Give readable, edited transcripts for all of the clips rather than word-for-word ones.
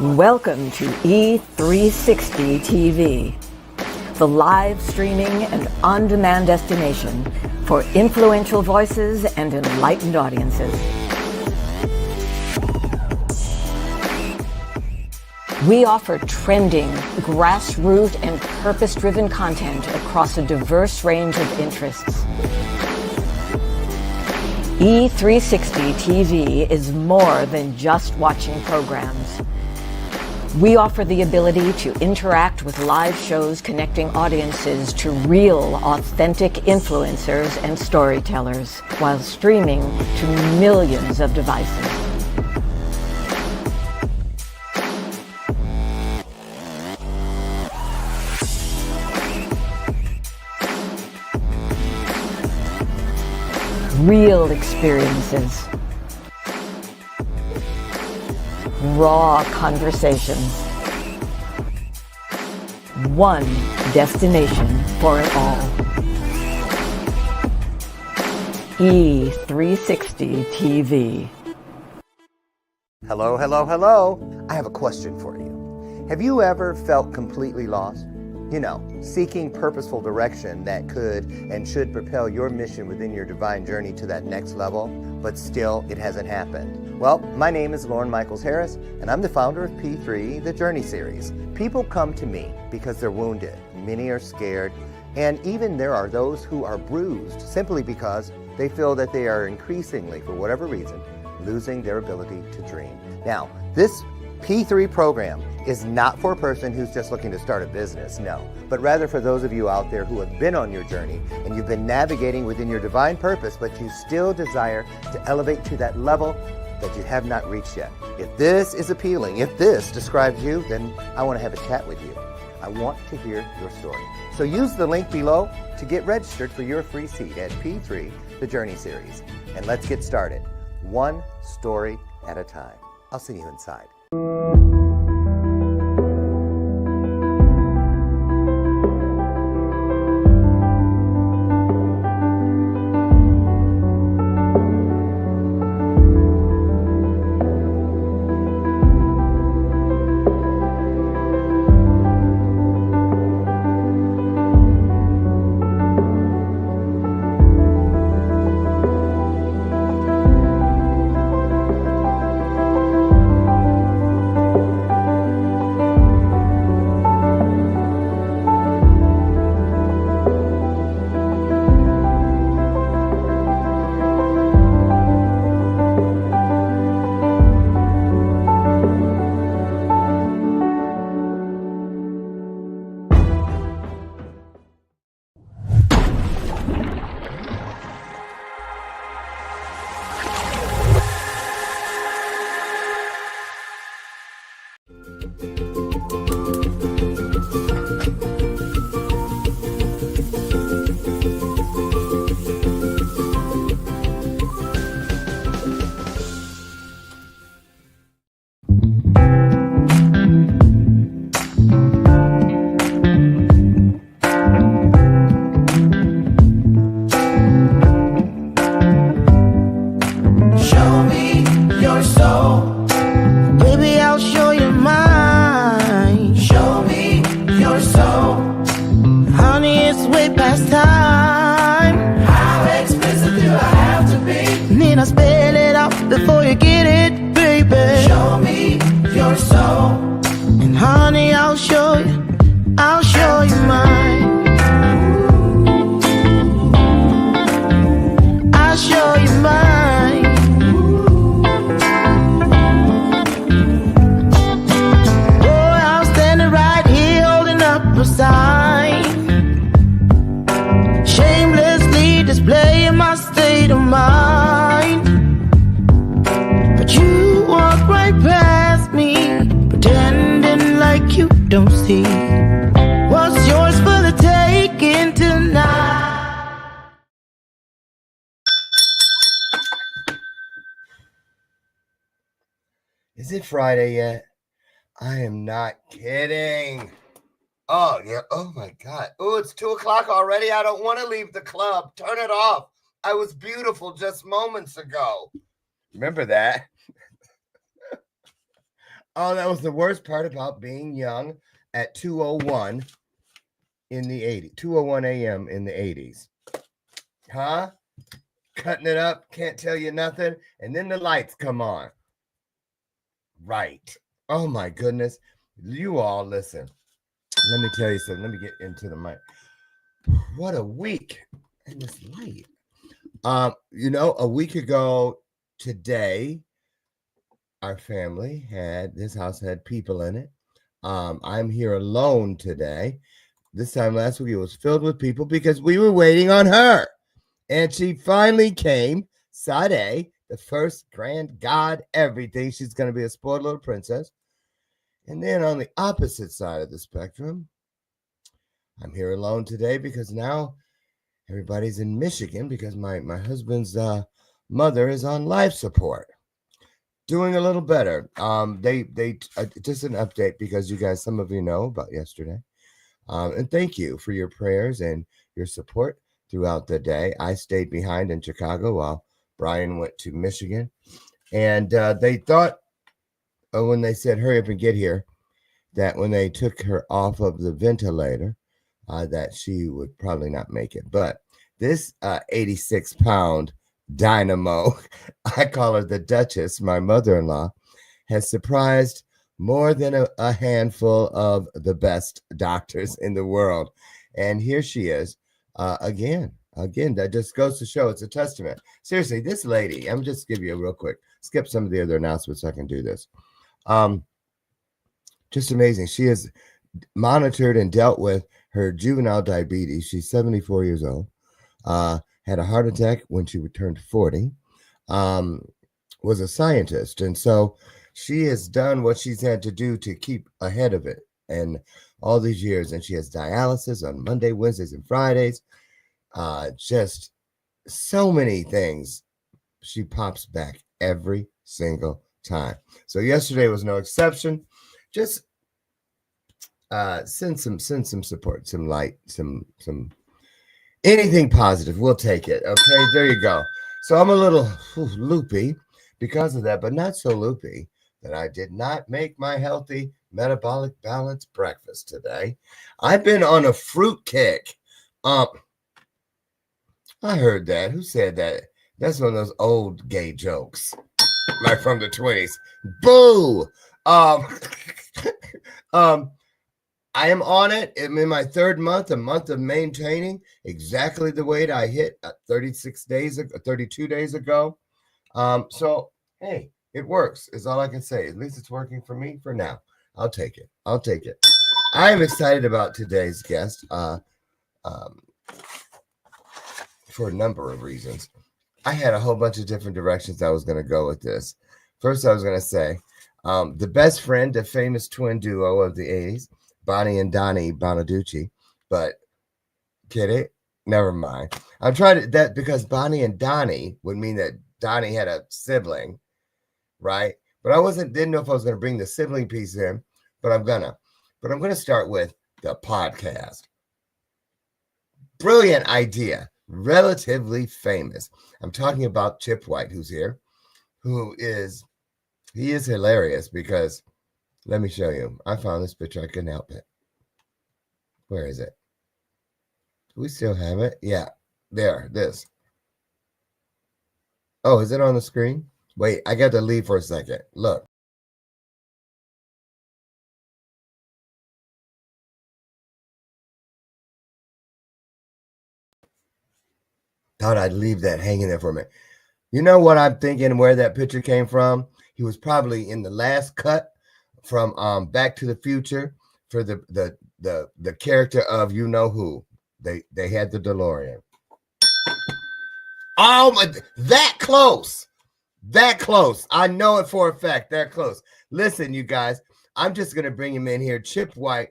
Welcome to E360 TV, the live streaming and on-demand destination for influential voices and enlightened audiences. We offer trending, grassroots, and purpose-driven content across a diverse range of interests. E360 TV is more than just watching programs. We offer the ability to interact with live shows connecting audiences to real, authentic influencers and storytellers while streaming to millions of devices. Real experiences. Raw conversations. One destination for it all. E360 TV. Hello, hello, hello. I have a question for you. Have you ever felt completely lost? You know, seeking purposeful direction that could and should propel your mission within your divine journey to that next level, but still it hasn't happened. Well, my name is Lauren Michaels Harris, and I'm the founder of P3, the Journey Series. People come to me because they're wounded. Many are scared, and even there are those who are bruised simply because they feel that they are increasingly, for whatever reason, losing their ability to dream. Now, this P3 program is not for a person who's just looking to start a business, no, but rather for those of you out there who have been on your journey and you've been navigating within your divine purpose, but you still desire to elevate to that level that you have not reached yet. If this is appealing, if this describes you, then I want to have a chat with you. I want to hear your story. So use the link below to get registered for your free seat at P3, the Journey Series. And let's get started, one story at a time. I'll see you inside. Is it Friday yet? I am not kidding. Oh, yeah. Oh, my God. Oh, it's 2 o'clock already. I don't want to leave the club. Turn it off. I was beautiful just moments ago. Remember that? Oh, that was the worst part about being young at 2:01 in the 80s, 2:01 a.m. in the 80s. Huh? Cutting it up, can't tell you nothing, and then the lights come on. Right. Oh my goodness. You all listen. Let me tell you something. Let me get into the mic. What a week. And this light. A week ago today, our family this house had people in it. I'm here alone today. This time last week it was filled with people because we were waiting on her. And she finally came. Sade, the first grand god, everything. She's going to be a spoiled little princess. And then on the opposite side of the spectrum, I'm here alone today because now everybody's in Michigan because my husband's mother is on life support. Doing a little better. They just an update because you guys, some of you know about yesterday. And thank you for your prayers and your support throughout the day. I stayed behind in Chicago while Brian went to Michigan. And they thought, when they said, hurry up and get here, that when they took her off of the ventilator, that she would probably not make it. But this 86-pound dynamo, I call her the Duchess, my mother-in-law, has surprised more than a handful of the best doctors in the world. And here she is again. That just goes to show it's a testament. Seriously, this lady, I'm just give you a real quick, skip some of the other announcements so I can do this. Just amazing. She has monitored and dealt with her juvenile diabetes. She's 74 years old. Had a heart attack when she turned 40. Was a scientist. And so she has done what she's had to do to keep ahead of it. And all these years. And she has dialysis on Monday, Wednesdays, and Fridays. Just so many things. She pops back every single time. So yesterday was no exception. Just send some support, some light, some anything positive. We'll take it. Okay, there you go. So I'm a little loopy because of that, but not so loopy that I did not make my healthy metabolic balance breakfast today. I've been on a fruit kick. I heard that. Who said that? That's one of those old gay jokes, like from the 20s. Boo! I am on it. I'm in my third month, a month of maintaining exactly the weight I hit 32 days ago. So, hey, it works is all I can say. At least it's working for me for now. I'll take it. I am excited about today's guest for a number of reasons. I had a whole bunch of different directions I was going to go with this. First, I was going to say the best friend, the famous twin duo of the 80s, Bonnie and Donnie Bonaducci, but get it? Never mind. I'm trying to that because Bonnie and Donnie would mean that Donnie had a sibling, right? But I didn't know if I was going to bring the sibling piece in, but I'm gonna start with the podcast. Brilliant idea, relatively famous. I'm talking about Chip White, who's here, he is hilarious because let me show you. I found this picture. I couldn't help it. Where is it? Do we still have it? Yeah, there, this. Oh, is it on the screen? Wait, I got to leave for a second. Look. Thought I'd leave that hanging there for a minute. You know what I'm thinking where that picture came from? He was probably in the last cut from Back to the Future for the character of you know who. They had the DeLorean. Oh my, that close. I know it for a fact. That close. Listen, you guys, I'm just gonna bring him in here. Chip White,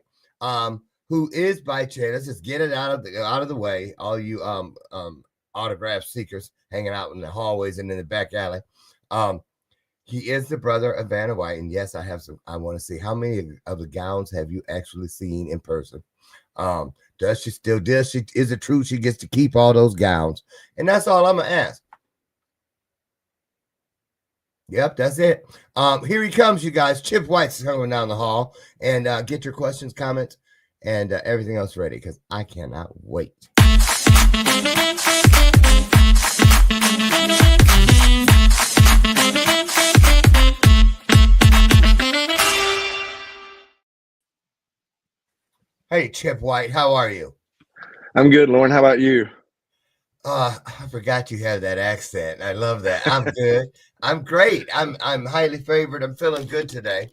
who is by chance. Let's just get it out of the way. All you autograph seekers hanging out in the hallways and in the back alley. He is the brother of Vanna White, and yes, I want to see how many of the gowns have you actually seen in person. Is it true she gets to keep all those gowns? And that's all I'm gonna ask. Yep, that's it. Here he comes, you guys. Chip White's coming down the hall, and get your questions, comments, and everything else ready because I cannot wait. Hey, Chip White, how are you? I'm good, Lauren. How about you? I forgot you have that accent. I love that. I'm good. I'm great. I'm highly favored. I'm feeling good today.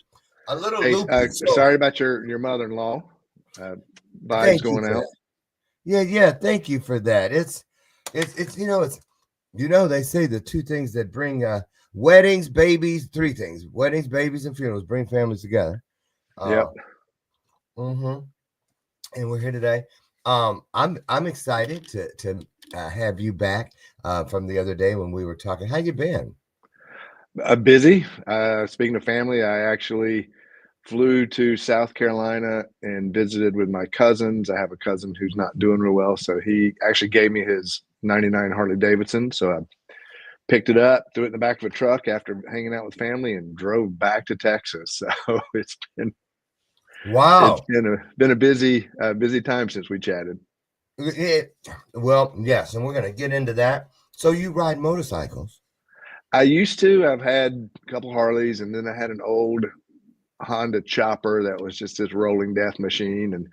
A little Hey, loopy. So sorry about your mother-in-law. Vibes thank you going for out. that. Yeah. Thank you for that. It's they say the two things that bring weddings, babies, three things: weddings, babies, and funerals bring families together. Uh, Yep. mm-hmm. And we're here today. I'm excited to have you back from the other day when we were talking. How you been? Busy. Speaking of family, I actually flew to South Carolina and visited with my cousins. I have a cousin who's not doing real well, so he actually gave me his '99 Harley Davidson. So I picked it up, threw it in the back of a truck after hanging out with family, and drove back to Texas. So it's Wow. been a busy time since we chatted. Well, yes, and we're gonna get into that. So you ride motorcycles? I used to. I've had a couple Harleys, and then I had an old Honda Chopper that was just this rolling death machine, and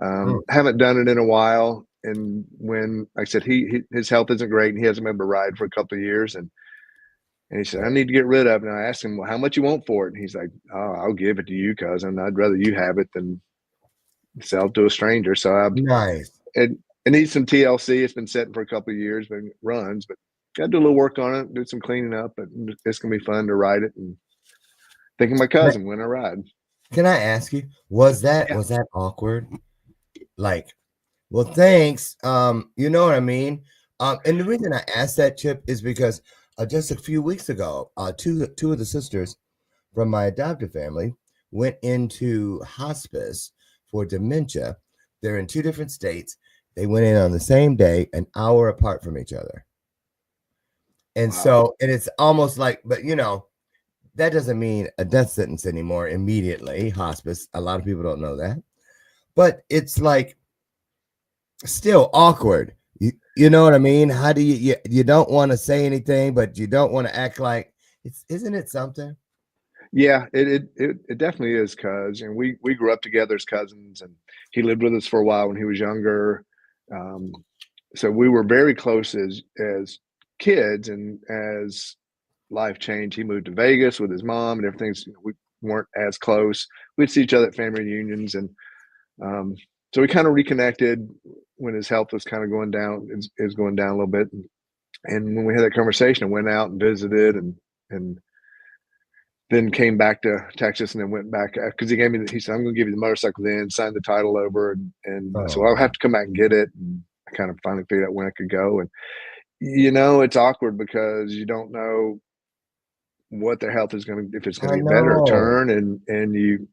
Mm, haven't done it in a while. And when like I said his health isn't great, and he hasn't been able to ride for a couple of years, and he said I right. need to get rid of it. And I asked him, well, how much you want for it? And he's like, oh, I'll give it to you, cousin. I'd rather you have it than sell it to a stranger. So Nice. it needs some TLC. It's been sitting for a couple of years, but it runs. But got to do a little work on it, do some cleaning up. But it's gonna be fun to ride it, and thinking my Can I, cousin when I ride. can I ask you, was that awkward? Like, well, thanks. You know what I mean? And the reason I asked that, Chip, is because just a few weeks ago, two of the sisters from my adoptive family went into hospice for dementia. They're in two different states. They went in on the same day, an hour apart from each other. And Wow. so, and it's almost like, but that doesn't mean a death sentence anymore immediately, hospice. A lot of people don't know that. But it's like still awkward. You know what I mean? How do you don't want to say anything, but you don't want to act like isn't it something? Yeah, it definitely is, cuz and we grew up together as cousins, and he lived with us for a while when he was younger. Um, so we were very close as kids, and as life changed, he moved to Vegas with his mom and everything's we weren't as close. We'd see each other at family reunions, and um, so we kind of reconnected when his health was kind of going down, is going down a little bit. And when we had that conversation, I went out and visited, and then came back to Texas, and then went back because he said, I'm going to give you the motorcycle then, signed the title over. And I said, well, I'll Oh, have to come back and get it. And I kind of finally figured out when I could go. And, it's awkward because you don't know what their health is going to, if it's going I to get better or know. turn. And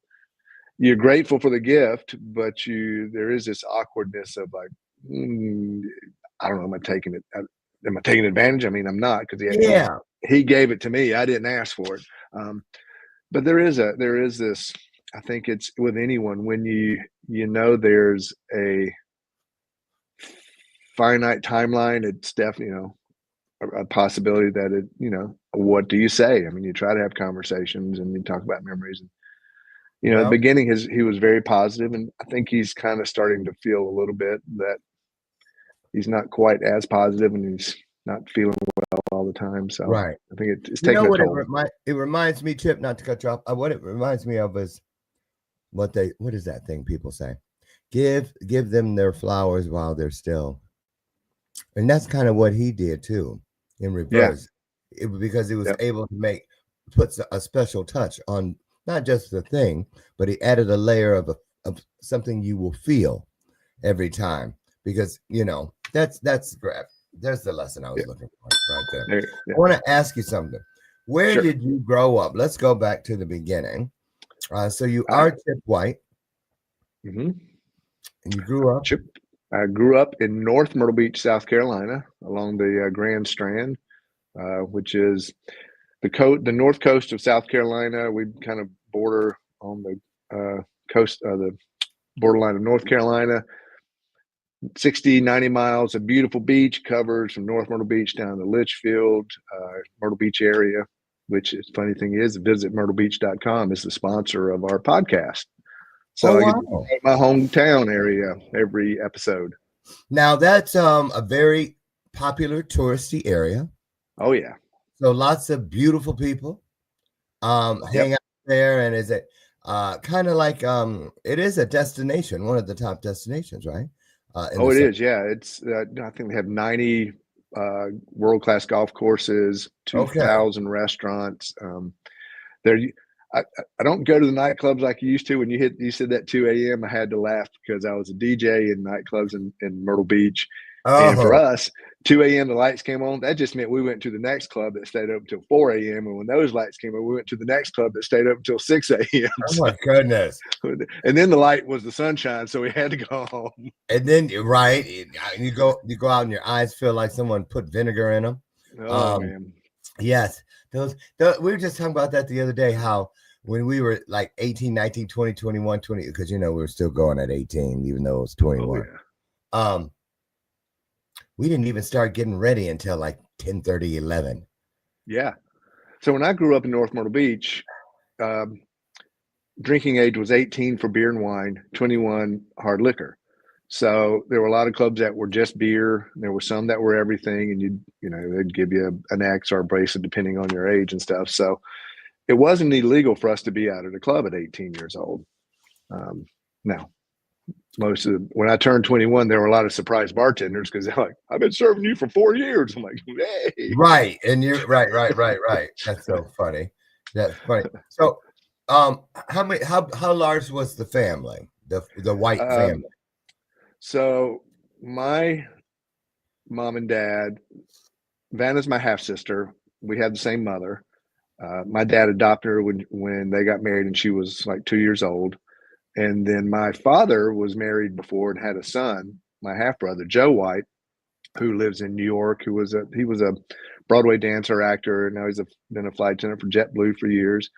you're grateful for the gift, but there is this awkwardness of like, I don't know, am I taking advantage? I mean, I'm not, because Yeah, he gave it to me. I didn't ask for it. But there is this, I think it's with anyone, when there's a finite timeline, it's definitely, a possibility that what do you say? I mean, you try to have conversations and you talk about memories. And at the well, beginning, he was very positive, and I think he's kind of starting to feel a little bit that he's not quite as positive, and he's not feeling well all the time. So right. I think it's You know taking a what toll. it reminds me, Chip, not to cut you off. What it reminds me of is what is that thing people say? Give them their flowers while they're still. And that's kind of what he did too, in Yeah. reverse. Because he was Yep. able to puts a special touch on not just the thing, but he added a layer of something you will feel every time. Because that's grab. There's the lesson I was Yeah. looking for right there. Yeah. I want to ask you something. Where Sure. did you grow up? Let's go back to the beginning. So you I, are Chip White, mhm. and you grew up. Chip. I grew up in North Myrtle Beach, South Carolina, along the Grand Strand, which is the north coast of South Carolina. We kind of border on the coast of the borderline of North Carolina. 60, 90 miles of beautiful beach, covers from North Myrtle Beach down to Litchfield, Myrtle Beach area, which is funny thing is visit myrtlebeach.com is the sponsor of our podcast. So I get to go to my hometown area every episode. Now that's a very popular touristy area. Oh yeah. So lots of beautiful people hang out there, and is it kind of like it is a destination, one of the top destinations, right? It is. Yeah, it's. I think they have 90 world-class golf courses, 2,000 restaurants. There, I don't go to the nightclubs like you used to. When you said that 2 a.m., I had to laugh because I was a DJ in nightclubs in Myrtle Beach. And for us, 2 a.m. the lights came on. That just meant we went to the next club that stayed up until 4 a.m. And when those lights came on, we went to the next club that stayed up until 6 a.m. Oh my goodness! And then the light was the sunshine, so we had to go home. And then you go out and your eyes feel like someone put vinegar in them. Oh man! Yes, we were just talking about that the other day. How when we were like 18, 19, 20, 21, 20, because we were still going at 18, even though it was 21. Oh, yeah. We didn't even start getting ready until like 10:30, 11. Yeah. So when I grew up in North Myrtle Beach, drinking age was 18 for beer and wine, 21 hard liquor. So there were a lot of clubs that were just beer. There were some that were everything, and they'd give you an X or a bracelet depending on your age and stuff. So it wasn't illegal for us to be out at a club at 18 years old. Now, when I turned 21, there were a lot of surprise bartenders because they're like, "I've been serving you for 4 years." I'm like, "Hey!" Right, and you're right. That's so funny. That's funny. So, how large was the family? The White family. So my mom and dad, Vanna's my half sister. We had the same mother. My dad adopted her when they got married, and she was like 2 years old. And then my father was married before and had a son, my half brother, Joe White, who lives in New York, he was a Broadway dancer, actor, and now he's been a flight attendant for JetBlue for years.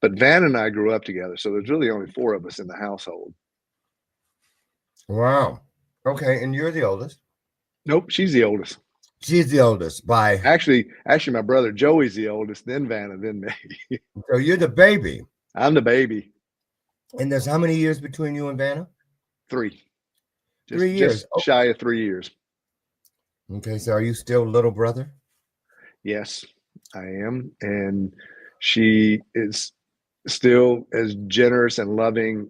But Van and I grew up together, so there's really only 4 of us in the household. Wow. Okay, and you're the oldest? Nope, she's the oldest. She's the oldest by actually my brother Joey's the oldest, then Vanna, then me. So you're the baby. I'm the baby. And there's how many years between you and Vanna? 3. 3 years. Just shy of 3 years. Okay, so are you still little brother? Yes, I am. And she is still as generous and loving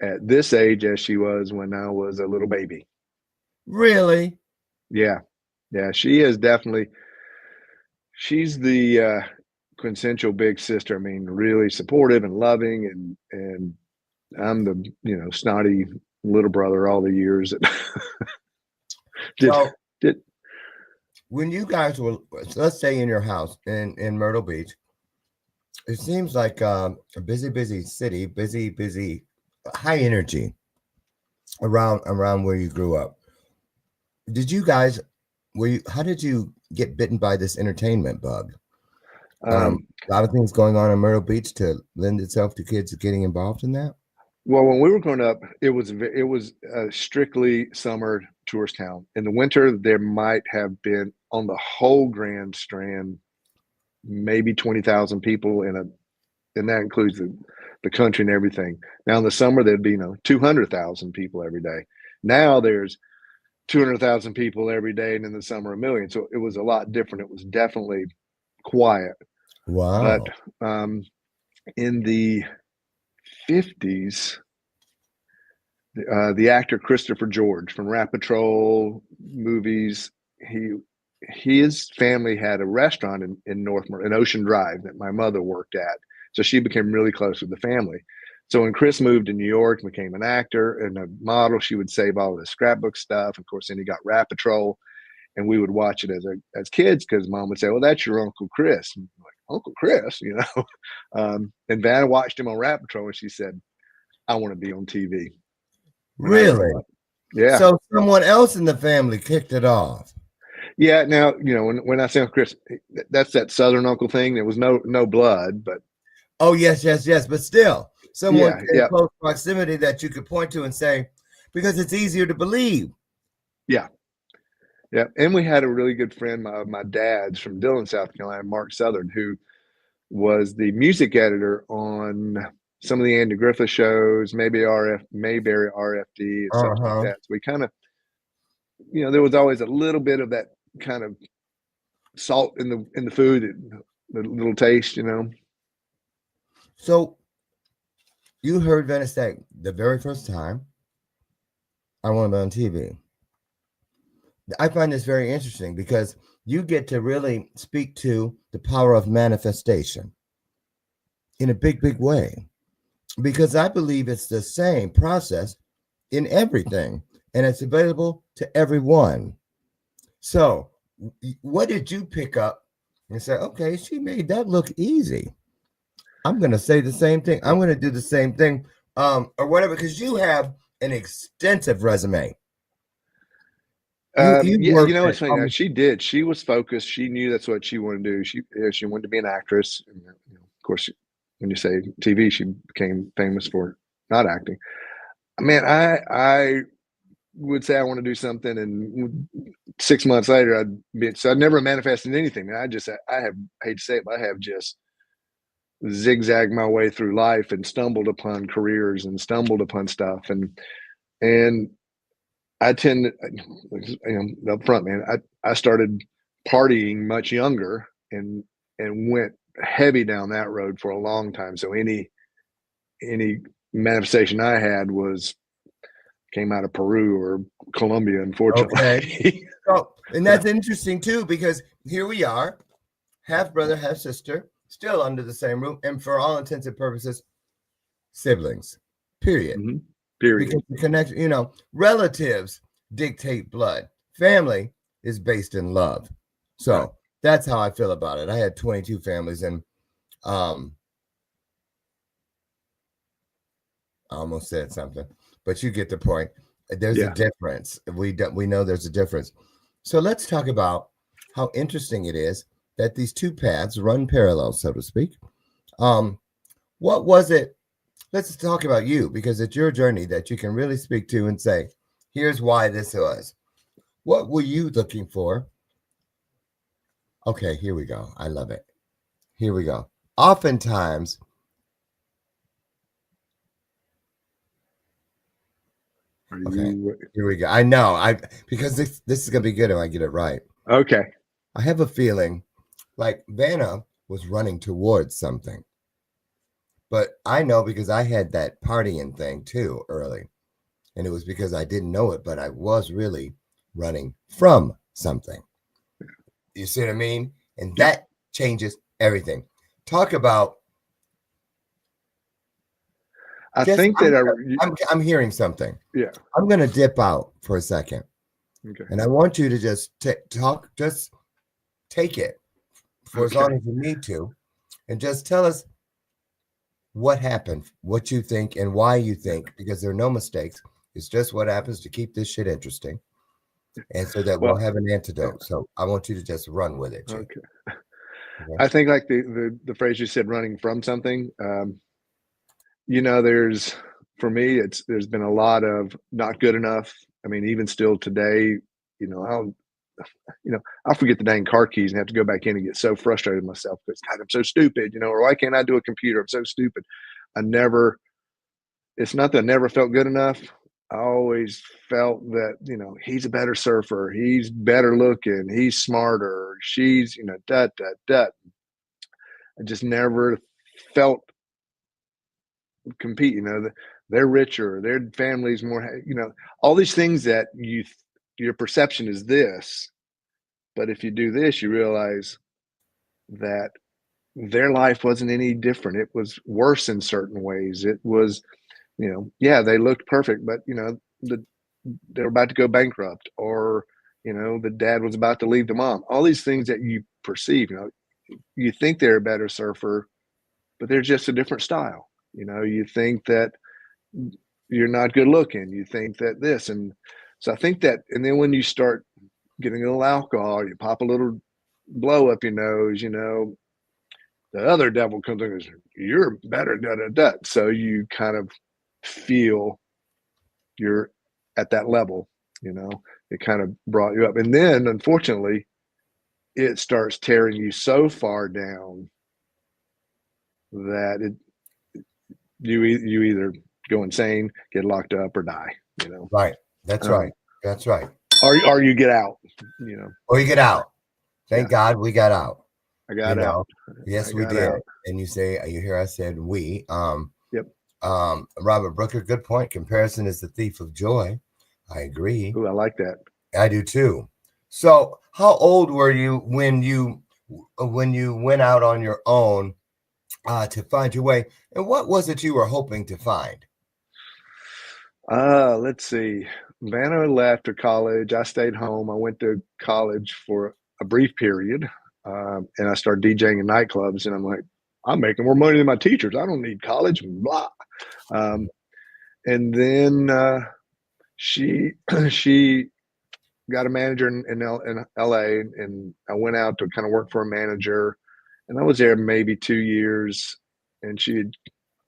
at this age as she was when I was a little baby. Really? Yeah. Yeah, she is definitely, she's the quintessential big sister. I mean, really supportive and loving, and I'm the, snotty little brother all the years. When you guys were, let's say in your house in Myrtle Beach, it seems like a busy city, busy, high energy around where you grew up. How did you get bitten by this entertainment bug? A lot of things going on in Myrtle Beach to lend itself to kids getting involved in that. Well, when we were growing up, it was a strictly summer tourist town. In the winter, there might have been on the whole Grand Strand, maybe 20,000 people and that includes the country and everything. Now in the summer, there'd be 200,000 people every day. Now there's 200,000 people every day, and in the summer, 1 million. So it was a lot different. It was definitely quiet. Wow. But in the 50s, the actor Christopher George from Rat Patrol movies, his family had a restaurant in Ocean Drive that my mother worked at. So she became really close with the family. So when Chris moved to New York and became an actor and a model, she would save all of his scrapbook stuff. Of course, then he got Rat Patrol, and we would watch it as kids because Mom would say, "Well, that's your Uncle Chris." And I'm like, Uncle Chris, And Vanna watched him on Rat Patrol, and she said, "I want to be on TV." Really? Yeah. So someone else in the family kicked it off. Yeah. Now, when I say Uncle Chris, that's that Southern uncle thing. There was no blood, but Oh, yes, yes, yes. But still, someone yeah, in yeah, close proximity that you could point to and say, because it's easier to believe. yeah, yeah. And we had a really good friend, my dad's from Dillon, South Carolina, Mark Southern, who was the music editor on some of the Andy Griffith shows, maybe Mayberry RFD, and stuff like Uh-huh. that. So we kind of, there was always a little bit of that kind of salt in the food, the little taste. So you heard Vanna say the very first time I want to be on TV. I find this very interesting because you get to really speak to the power of manifestation in a big, big way. Because I believe it's the same process in everything and it's available to everyone. So, what did you pick up and say, okay, she made that look easy? I'm going to say the same thing. I'm going to do the same thing, or whatever, because you have an extensive resume. You Yeah, worked it's at funny. Now, she did. She was focused. She knew that's what she wanted to do. She wanted to be an actress. And, of course, when you say TV, she became famous for not acting. Man, I would say I want to do something, and 6 months later, I'd never manifested anything. I hate to say it, but I have just zigzagged my way through life and stumbled upon careers and stumbled upon stuff, and I tend to, up front, man. I started partying much younger and went heavy down that road for a long time. So any manifestation I had came out of Peru or Colombia, Okay. unfortunately. So, and that's interesting too, because here we are, half brother, half sister, still under the same roof, and for all intents and purposes, siblings. Period. Mhm. Period. Because the connection, relatives dictate blood. Family is based in love. So Right. that's how I feel about it. I had 22 families, and I almost said something, but you get the point. There's a Yeah. difference. We know there's a difference. So let's talk about how interesting it is that these two paths run parallel, so to speak. What was it? Let's talk about you, because it's your journey that you can really speak to and say, here's why this was. What were you looking for? Okay, here we go. I love it. Here we go. Oftentimes, okay, here we go. I know, because this is gonna be good if I get it right. Okay. I have a feeling like Vanna was running towards something, but I know because I had that partying thing too early, and it was because I didn't know it, but I was really running from something. You see what I mean? And that changes everything. Talk about. I think that I'm hearing something. yeah. I'm going to dip out for a second, Okay. and I want you to just talk. Just take it for as long as you need to, and just tell us what happened, what you think, and why you think. Because there are no mistakes. It's just what happens to keep this shit interesting, and so that we'll have an antidote. So I want you to just run with it. Jay. Okay. I think like the phrase you said, running from something. There's for me, there's been a lot of not good enough. I mean, even still today, I'll forget the dang car keys and have to go back in and get so frustrated with myself because God, I'm so stupid, or why can't I do a computer? I'm so stupid. It's not that I never felt good enough. I always felt that, he's a better surfer. He's better looking. He's smarter. She's, I just never felt compete. They're richer. Their family's more. All these things that your perception is this, but if you do this, you realize that their life wasn't any different. It was worse in certain ways. It was, they looked perfect, but they were about to go bankrupt, or the dad was about to leave the mom. All these things that you perceive, you think they're a better surfer, but they're just a different style. You think that you're not good looking. You think that this, and so I think that, and then when you start getting a little alcohol, you pop a little blow up your nose, the other devil comes in and goes, you're better, da, da, da. So you kind of feel you're at that level, it kind of brought you up. And then unfortunately, it starts tearing you so far down that you either go insane, get locked up, or die, Right. That's right. That's right. Or you get out, Or you get out. Thank God we got out. I got out. Yes, we did. Out. And you hear I said we. Yep. Robert Brooker, good point. Comparison is the thief of joy. I agree. Ooh, I like that. I do too. So how old were you when you went out on your own to find your way? And what was it you were hoping to find? Let's see. Vanna left for college. I stayed home. I went to college for a brief period, and I started DJing in nightclubs. And I'm like, I'm making more money than my teachers. I don't need college. Blah. And then she got a manager in LA, and I went out to kind of work for a manager, and I was there maybe 2 years, and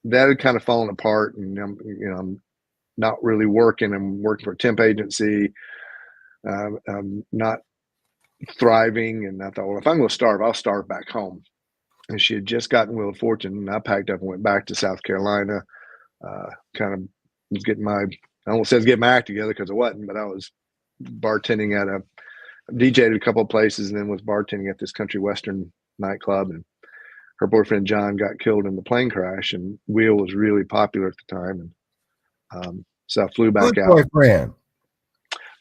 that had kind of fallen apart, and I'm not really working. I'm working for a temp agency. I'm not thriving, and I thought, well, if I'm going to starve, I'll starve back home. And she had just gotten Wheel of Fortune, and I packed up and went back to South Carolina. Kind of was getting I almost says get my act together, because I wasn't, but I was bartending at DJ'd at a couple of places, and then was bartending at this country western nightclub. And her boyfriend John got killed in the plane crash, and Wheel was really popular at the time. And so I flew back out. Boyfriend?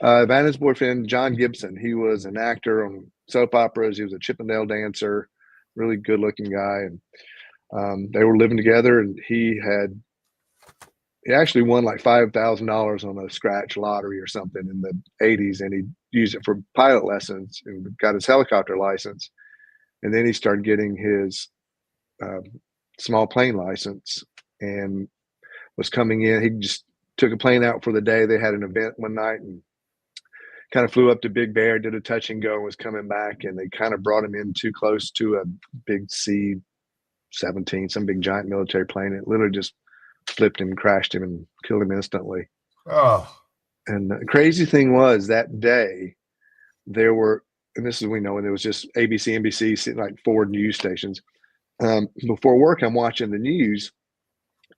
Vanna's boyfriend, John Gibson. He was an actor on soap operas. He was a Chippendale dancer, really good looking guy. And they were living together, and he actually won like $5,000 on a scratch lottery or something in the 80s, and he used it for pilot lessons and got his helicopter license. And then he started getting his small plane license and was coming in. He just took a plane out for the day. They had an event one night and kind of flew up to Big Bear, did a touch and go, and was coming back, and they kind of brought him in too close to a big C-17, some big giant military plane. It literally just flipped him, crashed him, and killed him instantly. Oh. And the crazy thing was that day there were, and this is, we know, and there was just ABC, NBC, sitting like 4 news stations. Before work, I'm watching the news,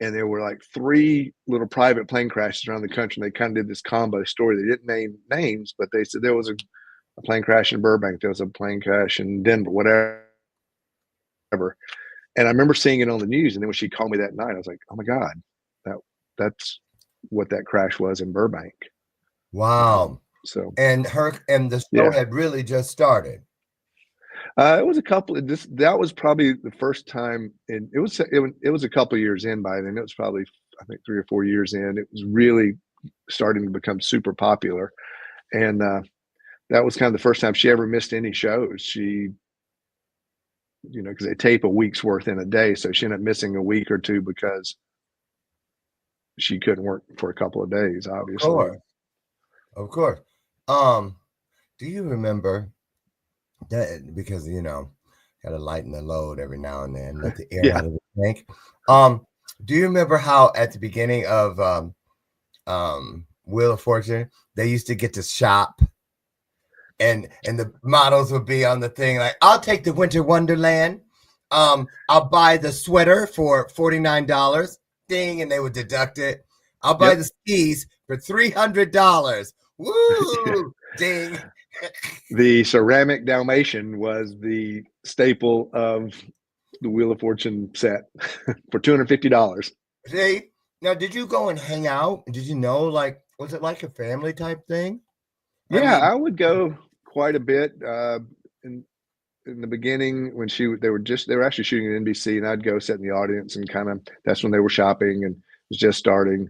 and there were like 3 little private plane crashes around the country. And they kind of did this combo story. They didn't name names, but they said there was a plane crash in Burbank, there was a plane crash in Denver, whatever. And I remember seeing it on the news. And then when she called me that night, I was like, oh my God, that's what that crash was in Burbank. Wow. So, and the show had really just started. It was that was probably the first time, and it was a couple of years in by then. It was probably, I think, 3 or 4 years in. It was really starting to become super popular. And that was kind of the first time she ever missed any shows. She, because they tape a week's worth in a day. So she ended up missing a week or 2 because she couldn't work for a couple of days, obviously. Of course. Do you remember that? Because, got to lighten the load every now and then, let the air out of the tank. Do you remember how at the beginning of Wheel of Fortune, they used to get to shop? And the models would be on the thing like, I'll take the Winter Wonderland. I'll buy the sweater for $49. Ding, and they would deduct it. I'll buy the skis for $300. Woo! Ding. The ceramic Dalmatian was the staple of the Wheel of Fortune set for $250. See? Now, did you go and hang out? Did you know, like, was it like a family type thing? Yeah, I would go quite a bit. In the beginning, when they were actually shooting at NBC, and I'd go sit in the audience, and kind of that's when they were shopping and it was just starting.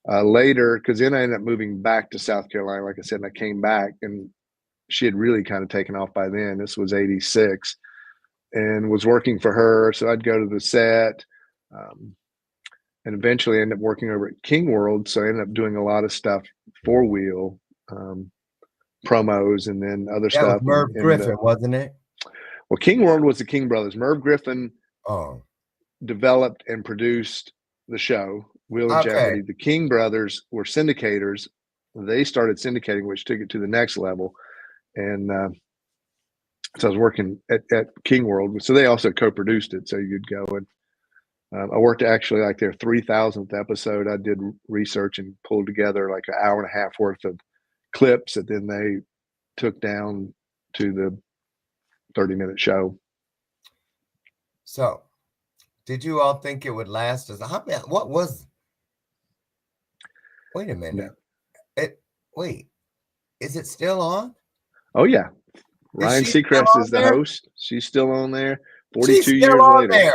Later, because then I ended up moving back to South Carolina, like I said, and I came back, and she had really kind of taken off by then. This was 86, and was working for her. So I'd go to the set, and eventually ended up working over at King World. So I ended up doing a lot of stuff for Wheel. promos and then other That was stuff. Merv Griffin, wasn't it? Well, King World was the King Brothers. Merv Griffin developed and produced the show, Wheel of Jeopardy. The King Brothers were syndicators. They started syndicating, which took it to the next level. And so I was working at King World. So they also co-produced it. So you'd go and I worked actually like their 3,000th episode. I did research and pulled together like an hour and a half worth of clips that then they took down to the 30-minute show. So did you all think it would last as what was wait a minute. No. Wait, is it still on? Oh yeah. Ryan Seacrest is the host. She's still on there. 42 years later. There.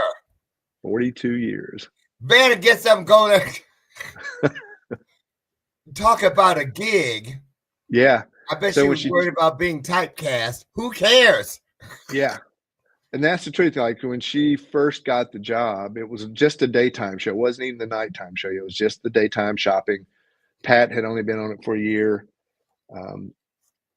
42 years. Better get something going there. Talk about a gig. Yeah. I bet she was worried about being typecast. Who cares? Yeah. And that's the truth. Like when she first got the job, it was just a daytime show. It wasn't even the nighttime show. It was just the daytime shopping. Pat had only been on it for a year.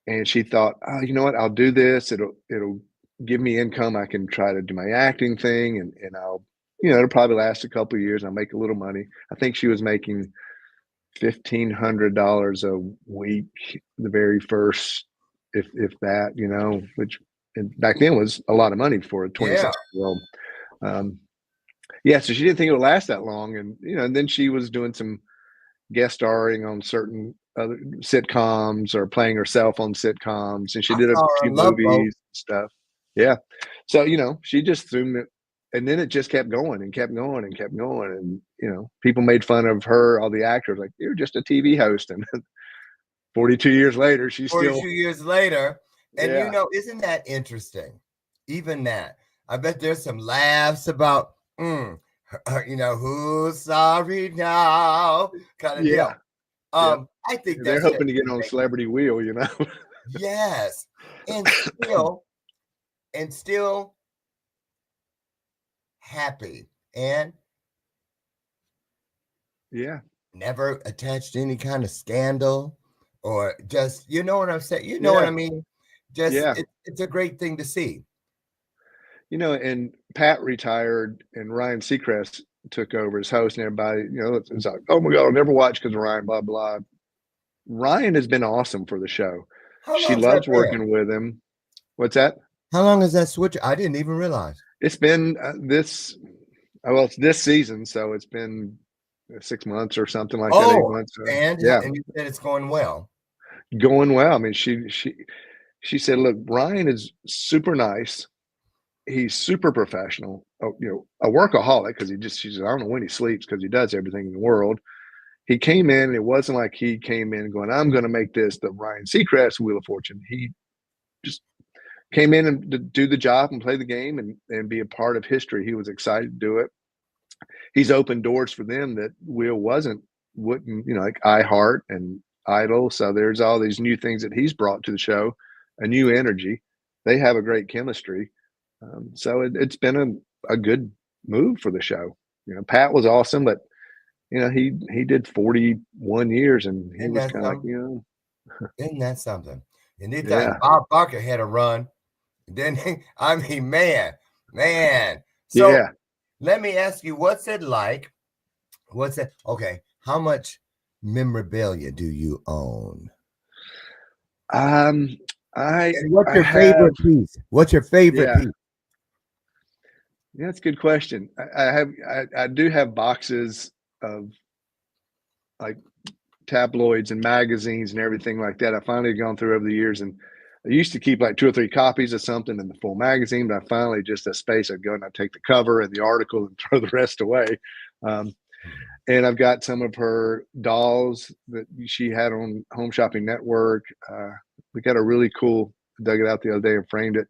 And she thought, oh, you know what? I'll do this. It'll give me income. I can try to do my acting thing and I'll, it'll probably last a couple of years. I'll make a little money. I think she was making $1,500 a week, the very first, if that, which back then was a lot of money for a 26-year-old. So she didn't think it would last that long. And, and then she was doing some guest starring on certain other sitcoms or playing herself on sitcoms. And she did a few movies and stuff. Yeah. So, she just threw it. And then it just kept going and kept going and kept going. And, people made fun of her, all the actors, like, you're just a TV host. And 42 years later, she's 42 years later. And, isn't that interesting? Even that. I bet there's some laughs about, who's sorry now kind of deal. I think they're hoping to get on Celebrity Wheel, Yes. And still happy and never attached to any kind of scandal or just what I'm saying, what I mean, just it's a great thing to see, and Pat retired and Ryan Seacrest took over as host and everybody it's like, oh my god, I'll never watch because of Ryan, blah blah. Ryan has been awesome for the show. She loves working with him. What's that? How long is that switch? I didn't even realize. It's been it's this season, so it's been 6 months or something like that. 8 months. And you said it's going well. Going well. I mean, she said, look, Ryan is super nice. He's super professional. A workaholic because she said, I don't know when he sleeps because he does everything in the world. He came in, and it wasn't like he came in going, I'm going to make this the Ryan Seacrest Wheel of Fortune. He just came in and to do the job and play the game and be a part of history. He was excited to do it. He's opened doors for them that Will wouldn't, like iHeart and Idol. So there's all these new things that he's brought to the show, a new energy. They have a great chemistry. So it's been a good move for the show. Pat was awesome, but he did 41 years and he was kind of like, Isn't that something? And this time Bob Barker had a run. Then man. So let me ask you, what's it like? Okay, how much memorabilia do you own? And what's your favorite piece? What's your favorite piece? Yeah, that's a good question. I do have boxes of like tabloids and magazines and everything like that. I finally gone through over the years, and I used to keep like 2 or 3 copies of something in the full magazine, but I finally just a space I'd go and I'd take the cover and the article and throw the rest away. And I've got some of her dolls that she had on Home Shopping Network. We got a really cool, dug it out the other day and framed it.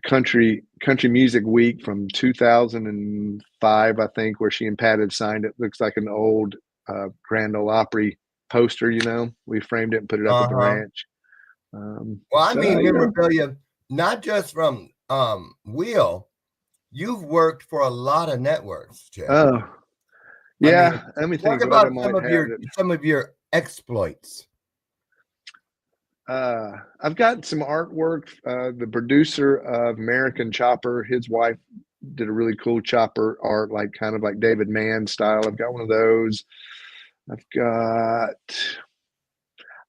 Country Music Week from 2005, I think, where she and Pat had signed it. Looks like an old Grand Ole Opry poster, We framed it and put it up at the ranch. Memorabilia, not just from Wheel. You've worked for a lot of networks, Jeff. Oh, yeah. Let me think about some of your exploits. I've got some artwork. The producer of American Chopper, his wife did a really cool chopper art, like kind of like David Mann style. I've got one of those. I've got,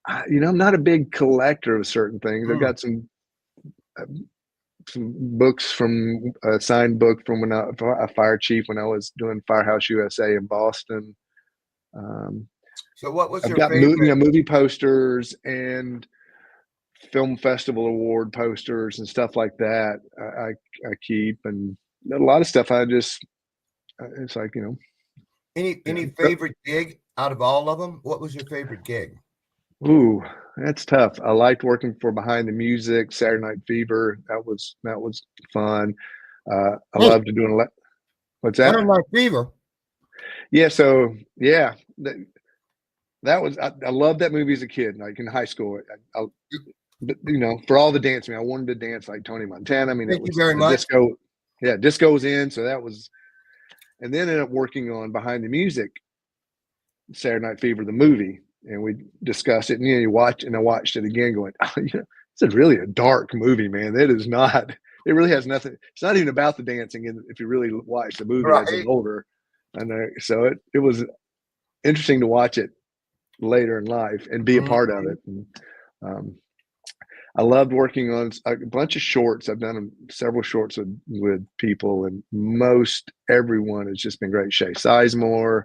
I'm not a big collector of certain things. I've got some books from a signed book from when I was a fire chief when I was doing Firehouse USA in Boston. So what was I've your got favorite? movie posters and film festival award posters and stuff like that. I keep, and a lot of stuff it's like, Any favorite gig out of all of them? What was your favorite gig? Ooh, that's tough. I liked working for Behind the Music, Saturday Night Fever. That was fun. I loved doing what's that? Saturday Night Fever. Yeah. So yeah, that was I loved that movie as a kid, like in high school. But for all the dancing, I wanted to dance like Tony Montana. I mean, Thank you very much. disco. Yeah, disco was in, so that was, and then ended up working on Behind the Music, Saturday Night Fever, the movie, and we discussed it. And you watch, and I watched it again, going, oh, it's really a dark movie, man. That is not. It really has nothing. It's not even about the dancing. And if you really watch the movie as an older, so it was interesting to watch it later in life and be a part of it. And, I loved working on a bunch of shorts. I've done several shorts with people, and most everyone has just been great. Shay Sizemore,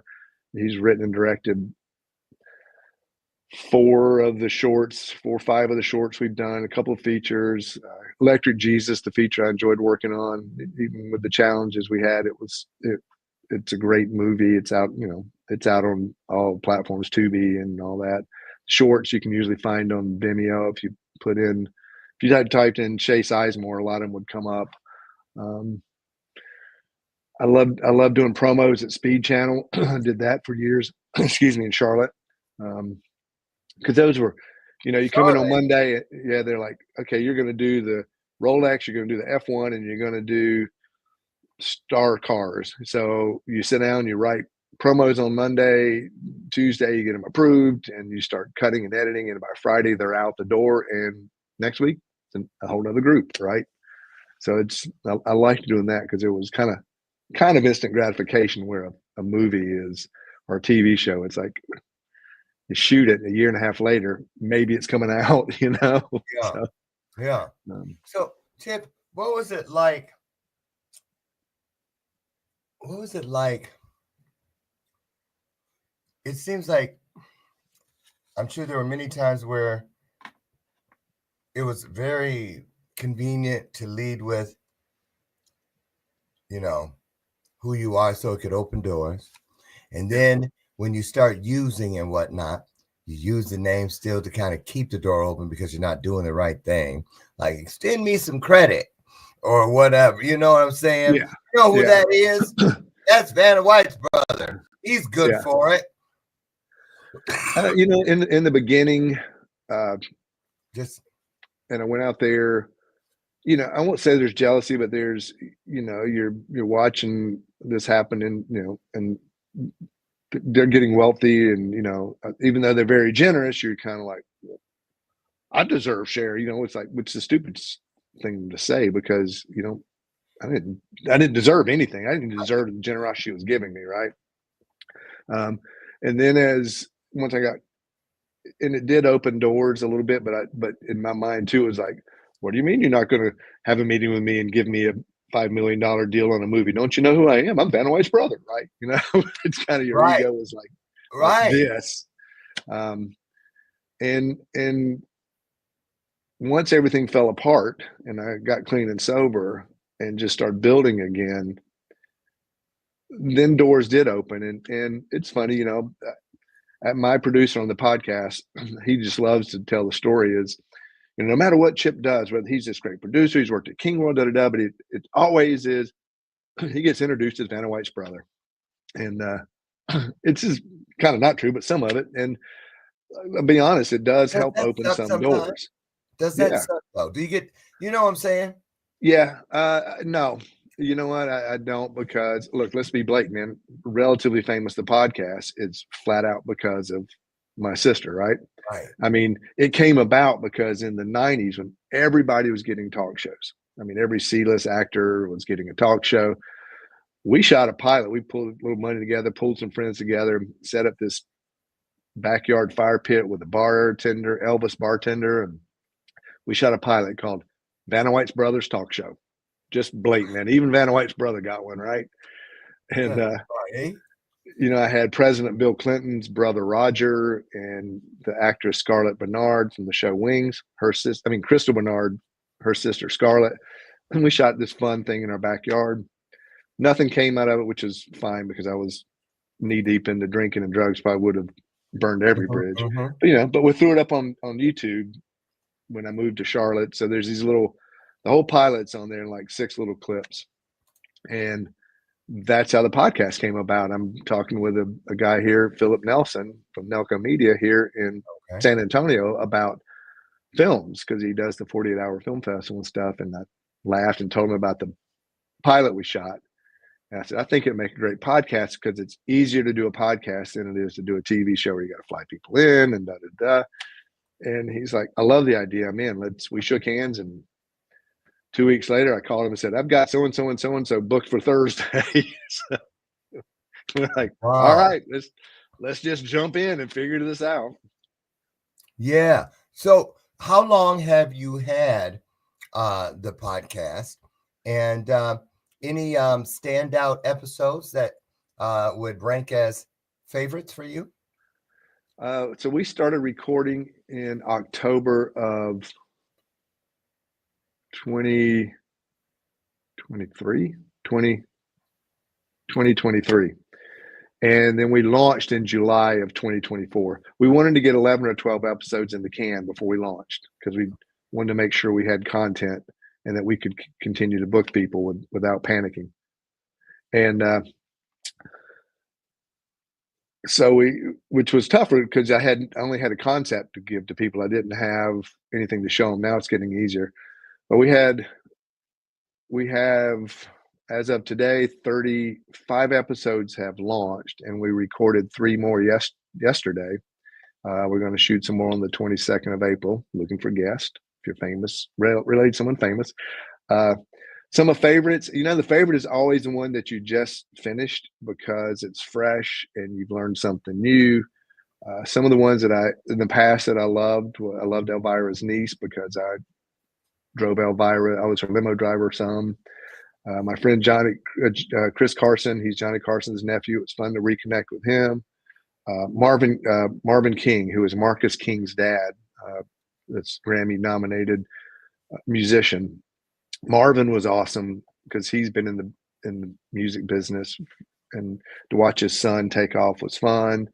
he's written and directed 4 or 5 of the shorts we've done, a couple of features. Electric Jesus, the feature I enjoyed working on, even with the challenges we had. It's a great movie. It's out, it's out on all platforms, Tubi and all that. Shorts you can usually find on Vimeo if you typed in Shay Sizemore, a lot of them would come up. I love doing promos at Speed Channel. I did that for years. Excuse me, in Charlotte. Because those were, you come in on Monday. Yeah, they're like, okay, you're going to do the Rolex, you're going to do the F1, and you're going to do Star Cars. So you sit down, you write promos on Monday, Tuesday you get them approved, and you start cutting and editing, and by Friday they're out the door, and next week it's a whole other group, right? So I liked doing that because it was kind of instant gratification, where a movie is, or a TV show, it's like you shoot it a year and a half later, maybe it's coming out. Yeah. So Chip, what was it like it seems like, I'm sure there were many times where it was very convenient to lead with, who you are, so it could open doors. And then when you start using and whatnot, you use the name still to kind of keep the door open because you're not doing the right thing. Like, extend me some credit or whatever. You know what I'm saying? Yeah. You know who that is? That's Vanna White's brother. He's good for it. In the beginning, and I went out there, I won't say there's jealousy, but there's, you're watching this happen, and, and they're getting wealthy, and, even though they're very generous, you're kind of like, I deserve share, it's like, which is the stupidest thing to say, because, I didn't deserve anything. I didn't deserve the generosity she was giving me. Right. And then once I got, and it did open doors a little bit, but in my mind too, it was like, what do you mean you're not going to have a meeting with me and give me a $5 million deal on a movie? Don't you know who I am? I'm Vanna White's brother, right? It's kind of your ego is like this. And once everything fell apart and I got clean and sober and just started building again, then doors did open. And it's funny, my producer on the podcast, he just loves to tell the story is, no matter what Chip does, whether he's this great producer, he's worked at King World, but it always is, he gets introduced as Vanna White's brother. And it's just kind of not true, but some of it. And I'll be honest, it does help open some doors. Does that suck though? Do you get, what I'm saying? Yeah. No, you know what? I don't, because look, let's be blatant, man. Relatively Famous, the podcast, it's flat out because of my sister, right? Right. I mean, it came about because in the 90s when everybody was getting talk shows, I mean, every C-list actor was getting a talk show. We shot a pilot. We pulled a little money together, pulled some friends together, set up this backyard fire pit with a bartender, Elvis bartender, and we shot a pilot called Vanna White's Brothers Talk Show. Just blatant, and even Vanna White's brother got one, right? And I had President Bill Clinton's brother Roger and the actress Scarlett Bernard from the show Wings. Crystal Bernard, her sister Scarlett, and we shot this fun thing in our backyard. Nothing came out of it, which is fine because I was knee deep into drinking and drugs. Probably would have burned every bridge, but we threw it up on YouTube when I moved to Charlotte. So there's the whole pilot's on there in like 6 little clips. And that's how the podcast came about. I'm talking with a guy here, Philip Nelson from Nelco Media here in San Antonio about films because he does the 48-hour film festival and stuff. And I laughed and told him about the pilot we shot. And I said, I think it'd make a great podcast because it's easier to do a podcast than it is to do a TV show where you got to fly people in and da-da-da. And he's like, I love the idea. I'm in. We shook hands, and 2 weeks later, I called him and said, I've got so-and-so and so-and-so booked for Thursday. So we're like, all right, let's just jump in and figure this out. Yeah. So how long have you had the podcast, and any standout episodes that would rank as favorites for you? So we started recording in October of 2023. And then we launched in July of 2024. We wanted to get 11 or 12 episodes in the can before we launched because we wanted to make sure we had content and that we could continue to book people without panicking. And which was tougher because I only had a concept to give to people. I didn't have anything to show them. Now it's getting easier. But we have, as of today, 35 episodes have launched, and we recorded 3 more yesterday. We're going to shoot some more on the 22nd of April, looking for guests. If you're famous, related to someone famous. Some of favorites, the favorite is always the one that you just finished because it's fresh and you've learned something new. Some of the ones that in the past that I loved Elvira's niece because I drove Elvira. I was her limo driver some. My friend Chris Carson, he's Johnny Carson's nephew. It's fun to reconnect with him. Marvin King, who is Marcus King's dad, that's Grammy nominated musician. Marvin was awesome because he's been in the music business, and to watch his son take off was fun.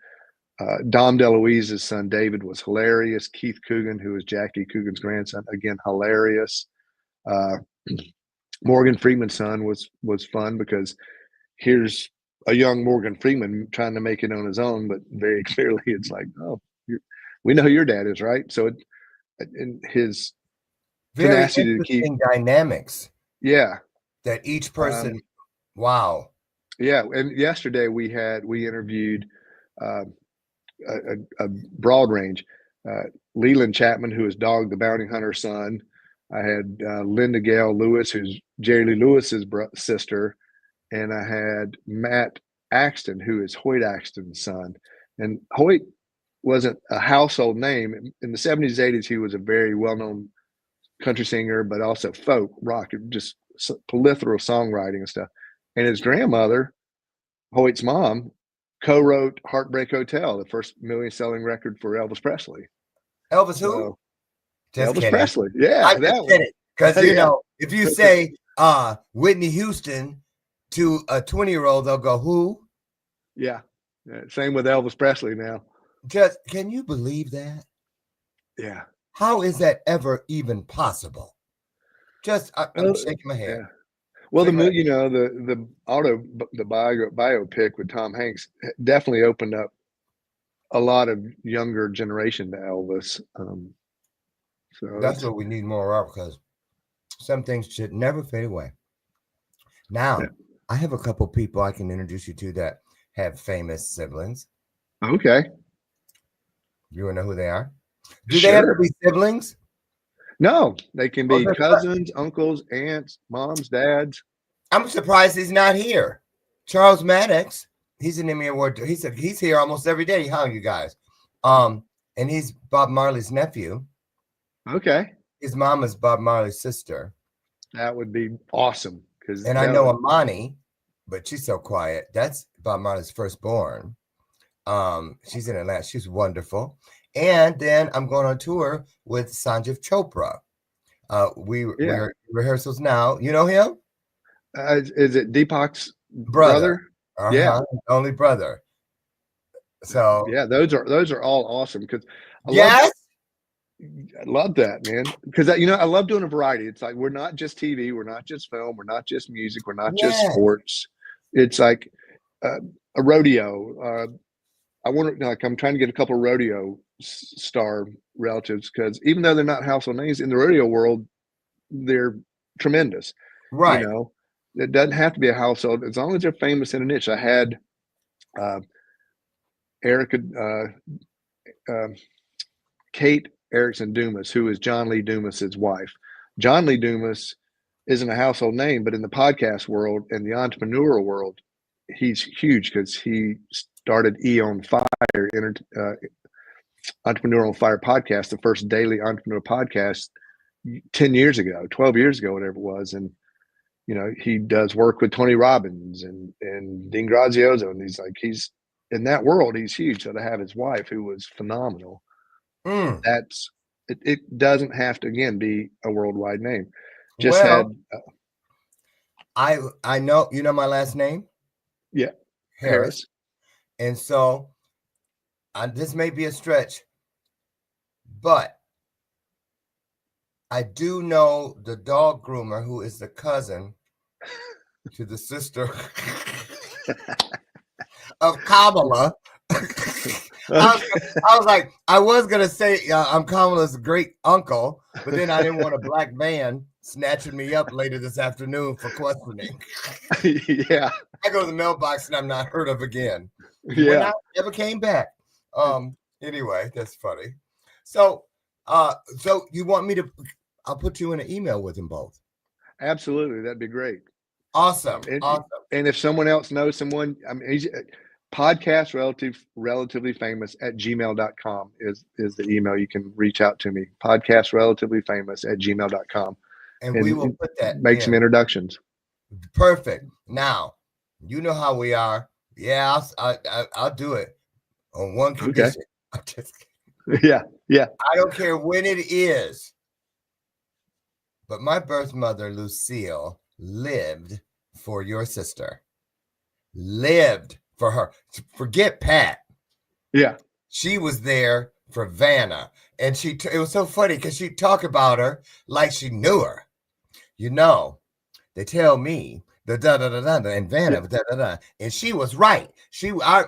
Dom DeLuise's son David was hilarious. Keith Coogan, who is Jackie Coogan's grandson, again hilarious. Morgan Freeman's son was fun because here's a young Morgan Freeman trying to make it on his own, but very clearly it's like, oh, we know who your dad is, right? So in his very interesting dynamics. Yeah. That each person, wow. Yeah. And yesterday we interviewed a broad range. Leland Chapman, who is Dog the Bounty Hunter's son. I had Linda Gale Lewis, who's Jerry Lee Lewis's sister. And I had Matt Axton, who is Hoyt Axton's son. And Hoyt wasn't a household name. In the 70s, 80s, he was a very well-known country singer, but also folk, rock, just plethora of songwriting and stuff. And his grandmother, Hoyt's mom, co-wrote Heartbreak Hotel, the first million-selling record for Elvis Presley. Elvis who? Elvis kidding. Presley. Yeah, I just get it. Because, if you say Whitney Houston to a 20-year-old, they'll go, who? Yeah. Same with Elvis Presley now. Can you believe that? Yeah. How is that ever even possible? I'm shaking my head. Yeah. Well, the biopic with Tom Hanks definitely opened up a lot of younger generation to Elvis. So that's what we need more of, because some things should never fade away. Now, I have a couple people I can introduce you to that have famous siblings. Okay. You wanna know who they are? Do they have to be siblings? No, they can Oh, be cousins, uncles, aunts, moms, dads. I'm surprised he's not here. Charles Maddox, he's an Emmy Award. He's here almost every day. How you guys? And he's Bob Marley's nephew. Okay. His mom is Bob Marley's sister. That would be awesome. And I know Amani, but she's so quiet. That's Bob Marley's firstborn. She's in Atlanta. She's wonderful. And then I'm going on tour with Sanjeev Chopra. We're rehearsals now. You know him? Is it Deepak's brother? Yeah, only brother. So yeah, those are all awesome because yes, I love that, man. Because I love doing a variety. It's like we're not just TV, we're not just film, we're not just music, we're not just sports. It's like a rodeo. I want to I'm trying to get a couple of rodeo star relatives because even though they're not household names in the rodeo world, they're tremendous. Right. It doesn't have to be a household as long as they're famous in a niche. I had Kate Erickson Dumas, who is John Lee Dumas's wife. John Lee Dumas isn't a household name, but in the podcast world and the entrepreneurial world, he's huge because he started E on Fire, Entrepreneur on Fire podcast, the first daily entrepreneur podcast 10 years ago, 12 years ago, whatever it was. And, he does work with Tony Robbins and Dean Grazioso. And he's in that world, he's huge. So to have his wife, who was phenomenal, it doesn't have to, again, be a worldwide name. I know, my last name? Yeah. Harris. And so this may be a stretch, but I do know the dog groomer who is the cousin to the sister of Kamala. I was like, I was going to say I'm Kamala's great uncle, but then I didn't want a black man snatching me up later this afternoon for questioning. Yeah. I go to the mailbox and I'm not heard of again. Yeah. I never came back. Anyway, that's funny. So you want me to, I'll put you in an email with them both. Absolutely. That'd be great. Awesome. And if someone else knows someone, he's podcast relatively famous at gmail.com is the email you can reach out to me. Podcast relatively famous at gmail.com. And we will put that make some introductions. Perfect. Now, you know how we are. Yeah, I'll do it on one condition. Okay. Yeah. I don't care when it is. But my birth mother, Lucille, lived for your sister. Lived for her. Forget Pat. Yeah. She was there for Vanna. And it was so funny because she'd talk about her like she knew her. They tell me the da-da-da-da and Vanna, da-da-da. And she was right.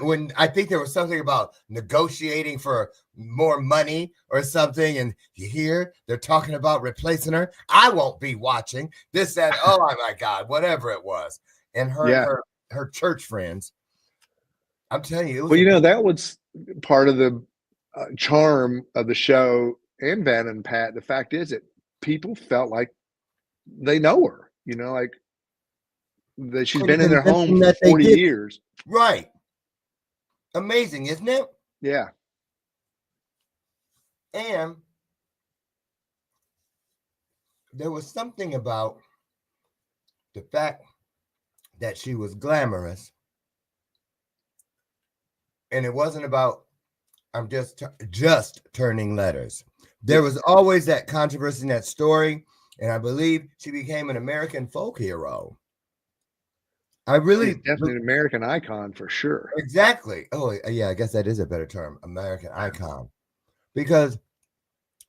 When I think there was something about negotiating for more money or something, and you hear they're talking about replacing her. I won't be watching this, that, oh my God, whatever it was. And her church friends. I'm telling you. That was part of the charm of the show and Vanna and Pat. The fact is that people felt like they know her, that she's been in their home for 40 years. Right. Amazing, isn't it? Yeah. And there was something about the fact that she was glamorous. And it wasn't about, I'm just turning letters. There was always that controversy in that story. And I believe she became an American folk hero. Definitely an American icon for sure. Exactly. Oh, yeah, I guess that is a better term, American icon. Because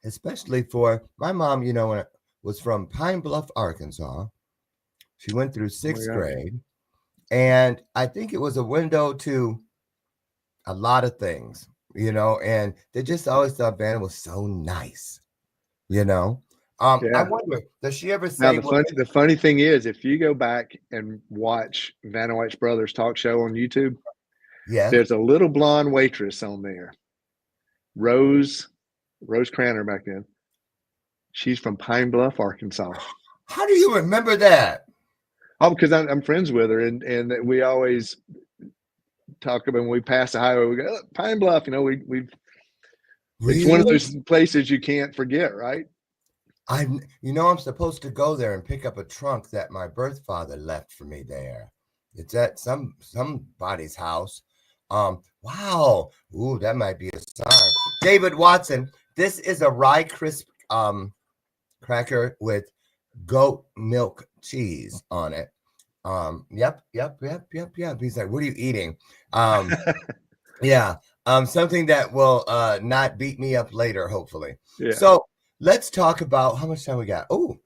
especially for my mom, when it was from Pine Bluff, Arkansas. She went through sixth grade. And I think it was a window to a lot of things, and they just always thought Vanna was so nice, I wonder, does she ever say? Now, the funny thing is, if you go back and watch Vanna White's Brothers talk show on YouTube, there's a little blonde waitress on there Rose Cranner back then. She's from Pine Bluff, Arkansas. How do you remember that? Oh, because I'm friends with her, and we always talk about when we pass the highway. We go, "Oh, Pine Bluff." You know, we've. It's one of those places you can't forget, right? I'm supposed to go there and pick up a trunk that my birth father left for me there. It's at somebody's house. Wow. Ooh, that might be a sign. David Watson, this is a rye crisp cracker with goat milk cheese on it. Yep. He's like, what are you eating? Yeah. Something that will not beat me up later, hopefully. Yeah. So let's talk about how much time we got. Oh,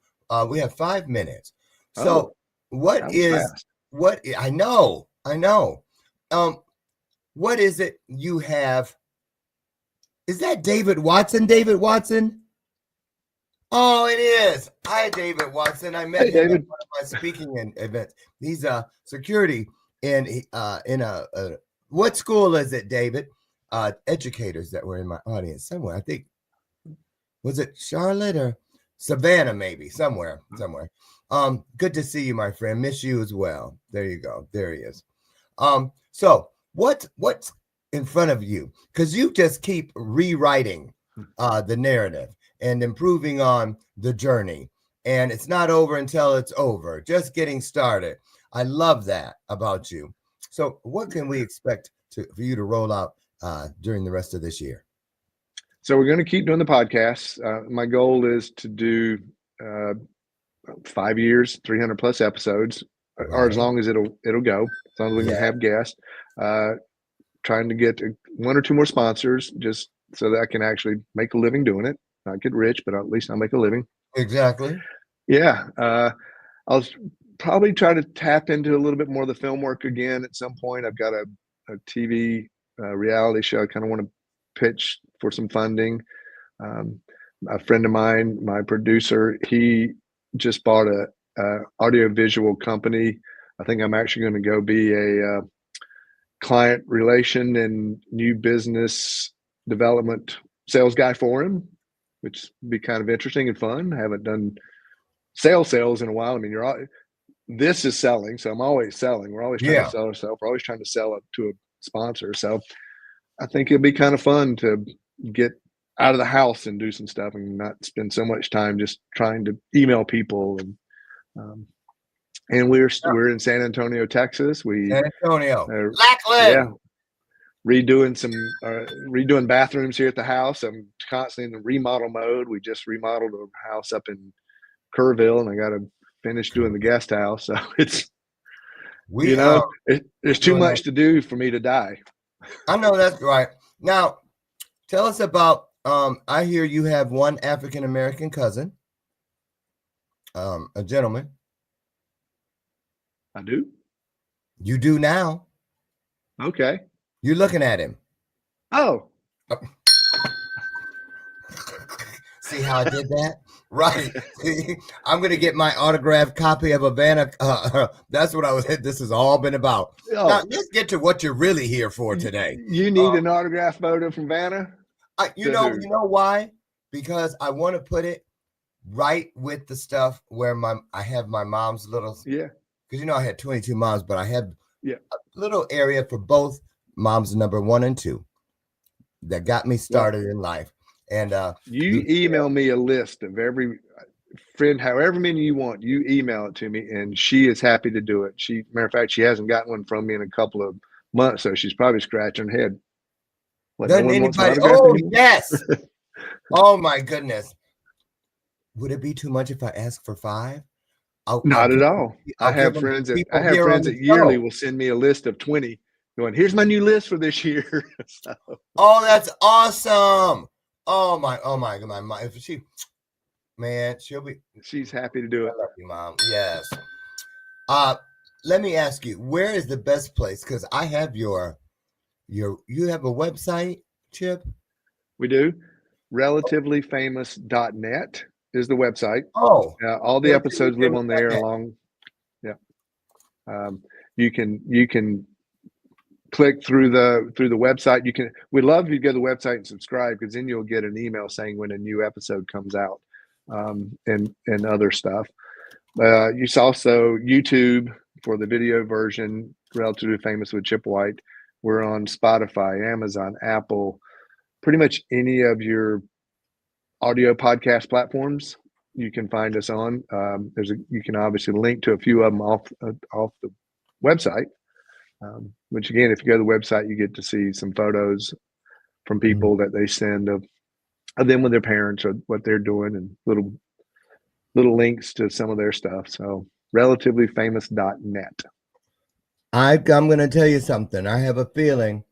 we have 5 minutes. So what I know. What is it you have? Is that David Watson? David Watson? Oh, it is. Hi, David Watson. I met him at one of my speaking events. He's a security in a what school is it, David? Educators that were in my audience somewhere. I think, was it Charlotte or Savannah? Maybe somewhere. Good to see you, my friend. Miss you as well. There you go. There he is. So what's in front of you? Because you just keep rewriting the narrative and improving on the journey. And it's not over until it's over. Just getting started. I love that about you. So what can we expect for you to roll out during the rest of this year? So we're going to keep doing the podcasts. My goal is to do 5 years, 300 plus episodes, or as long as it'll go, as long as we can have guests. Trying to get 1 or 2 more sponsors, just so that I can actually make a living doing it. Not get rich, but at least I'll make a living. Exactly. Yeah. I'll probably try to tap into a little bit more of the film work again at some point. I've got a TV reality show I kind of want to pitch for some funding. A friend of mine, my producer, he just bought a audio-visual company. I think I'm actually going to go be a client relation and new business development sales guy for him, which would be kind of interesting and fun. I haven't done sales in a while. I mean, this is selling, so I'm always selling. We're always trying to sell ourselves. We're always trying to sell it to a sponsor. So I think it'd be kind of fun to get out of the house and do some stuff and not spend so much time just trying to email people. And we're in San Antonio, Texas. San Antonio. Redoing bathrooms here at the house. I'm constantly in remodel mode. We just remodeled a house up in Kerrville, and I got to finish doing the guest house. So there's too much to do for me to die. I know that's right. Now, tell us about. I hear you have one African American cousin, a gentleman. I do. You do now. Okay. You're looking at him. Oh. See how I did that? Right. I'm going to get my autographed copy of a Vanna. That's what this has all been about. Oh. Now, let's get to what you're really here for today. You need an autograph photo from Vanna? You know why? Because I want to put it right with the stuff where I have my mom's little. Yeah. Because I had 22 moms, but I had a little area for both moms number 1 and 2 that got me started in life. And you email me a list of every friend, however many you want. You email it to me, and she is happy to do it. Matter of fact, she hasn't gotten one from me in a couple of months, so she's probably scratching her head. Doesn't anybody? Oh, yes. Oh my goodness. Would it be too much if I ask for 5? Not at all. I have friends that yearly will send me a list of 20 going, here's my new list for this year. So. Oh, that's awesome. Oh my if she's happy to do it. I love you, Mom. Yes. Let me ask you, where is the best place? Because I have you have a website, Chip? We do. Relativelyfamous.net is the website. Oh, all the episodes live on there along. Yeah. You can click through the website. We'd love if you go to the website and subscribe, because then you'll get an email saying when a new episode comes out, and other stuff. You saw also YouTube for the video version, Relatively Famous with Chip White. We're on Spotify, Amazon, Apple, pretty much any of your audio podcast platforms you can find us on. You can obviously link to a few of them off the website. Which again, if you go to the website, you get to see some photos from people that they send of them with their parents or what they're doing, and little links to some of their stuff. So relativelyfamous.net. I'm going to tell you something. I have a feeling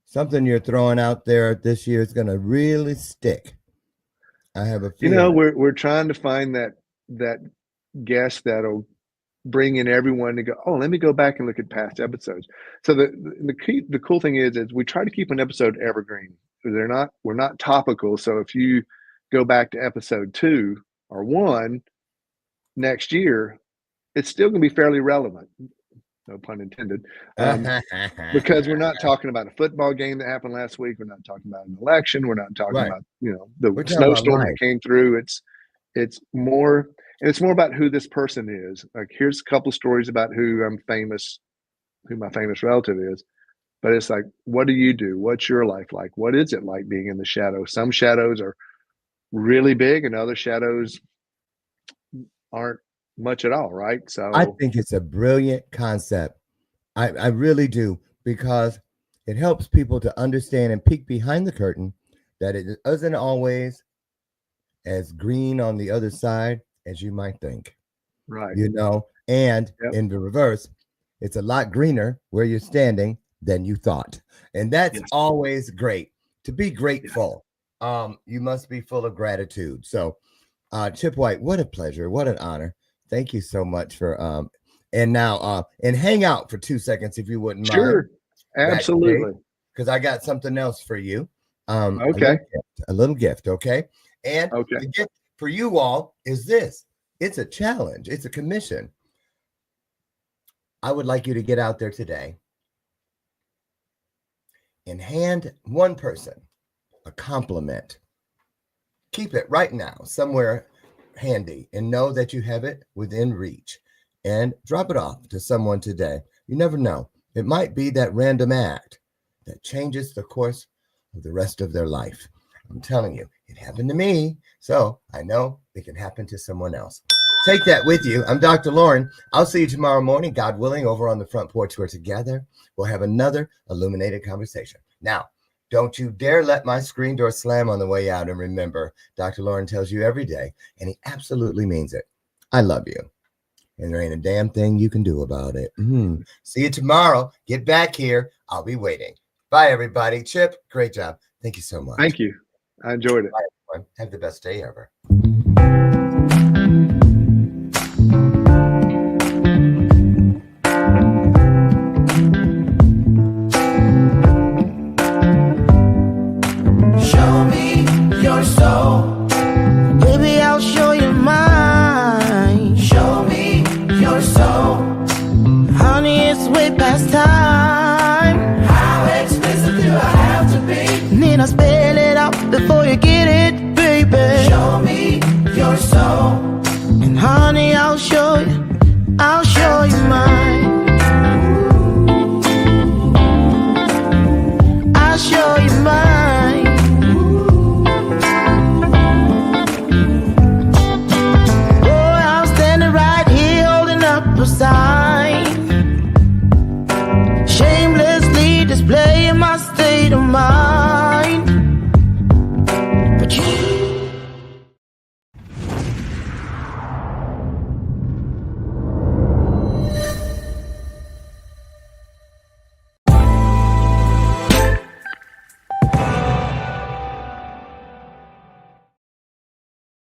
something you're throwing out there this year is going to really stick. I have a feeling. We're trying to find that guest that'll bring in everyone to go, oh, let me go back and look at past episodes. So the cool thing is we try to keep an episode evergreen. We're not topical. So if you go back to episode 2 or 1 next year, it's still going to be fairly relevant. No pun intended. Because we're not talking about a football game that happened last week. We're not talking about an election. We're not talking about, the snowstorm that came through. It's more about who this person is. Like, here's a couple stories about who my famous relative is. But it's like, what do you do? What's your life like? What is it like being in the shadow? Some shadows are really big and other shadows aren't much at all, right? So I think it's a brilliant concept. I really do, because it helps people to understand and peek behind the curtain that it isn't always as green on the other side as you might think. Right. And in the reverse, it's a lot greener where you're standing than you thought. And that's always great. To be grateful. You must be full of gratitude. So Chip White, what a pleasure. What an honor. Thank you so much for and now and hang out for 2 seconds if you wouldn't mind. Sure. Absolutely. Because I got something else for you. Okay. A little gift, okay? And the gift for you all is this. It's a challenge. It's a commission. I would like you to get out there today and hand one person a compliment. Keep it right now somewhere handy and know that you have it within reach, and drop it off to someone today. You never know. It might be that random act that changes the course of the rest of their life. I'm telling you, it happened to me, so I know it can happen to someone else. Take that with you. I'm Dr. Lauren. I'll see you tomorrow morning, God willing, over on the front porch where together we'll have another illuminated conversation. Now, don't you dare let my screen door slam on the way out. And remember, Dr. Lauren tells you every day, and he absolutely means it. I love you. And there ain't a damn thing you can do about it. See you tomorrow. Get back here. I'll be waiting. Bye, everybody. Chip, great job. Thank you so much. Thank you. I enjoyed it. Bye, everyone. Have the best day ever. Show me your soul. Baby, I'll show you mine. Show me your soul. Honey, it's way past time. How expensive do I have to be? Need I spell it out before you get it, baby? Show me your soul. And honey, I'll show you.